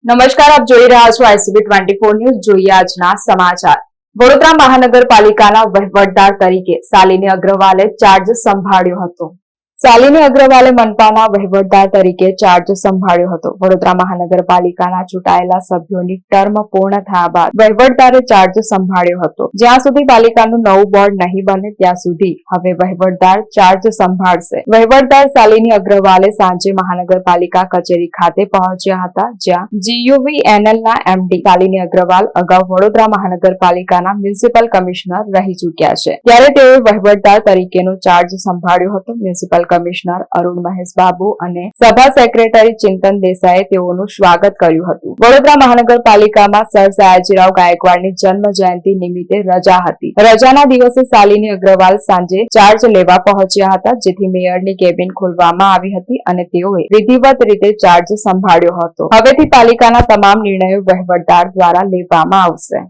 નમસ્કાર, આપ જોઈ રહ્યા છો ICB24 ન્યૂઝ. જોઈએ આજના સમાચાર. વડોદરા મહાનગરપાલિકાના વહીવટદાર તરીકે શાલિની અગ્રવાલે ચાર્જ સંભાળ્યો હતો. શાલિની અગ્રવાલે મનપાના વહીવટદાર તરીકે ચાર્જ સંભાળ્યો હતો. વડોદરા મહાનગરપાલિકાના ચૂંટાયેલા સભ્યોની ટર્મ પૂર્ણ થયા બાદ વહીવટદારે ચાર્જ સંભાળ્યો હતો. જ્યાં સુધી પાલિકાનું નવું બોર્ડ નહીં બને ત્યાં સુધી હવે વહીવટદાર ચાર્જ સંભાળશે. વહીવટદાર શાલિની અગ્રવાલે સાંજે મહાનગરપાલિકા કચેરી ખાતે પહોંચ્યા હતા, જ્યાં GUVNLના MD શાલિની અગ્રવાલ અગાઉ વડોદરા મહાનગરપાલિકાના મ્યુનિસિપલ કમિશનર રહી ચૂક્યા છે, ત્યારે તેઓએ વહીવટદાર તરીકેનો ચાર્જ સંભાળ્યો હતો. મ્યુનિસિપલ કમિશનર અરુણ મહેશ બાબુ અને સભા સેક્રેટરી ચિંતન દેસાઈએ તેઓનું સ્વાગત કર્યું હતું. વડોદરા મહાનગરપાલિકામાં સર સયાજીરાવ ગાયકવાડની જન્મ જયંતિ નિમિત્તે રજા હતી. રજાના દિવસે શાલિની અગ્રવાલ સાંજે ચાર્જ લેવા પહોંચ્યા હતા, જેથી મેયરની કેબિન ખોલવામાં આવી હતી અને તેઓએ વિધિવત રીતે ચાર્જ સંભાળ્યો હતો. હવેથી પાલિકાના તમામ નિર્ણયો વહીવટદાર દ્વારા લેવામાં આવશે.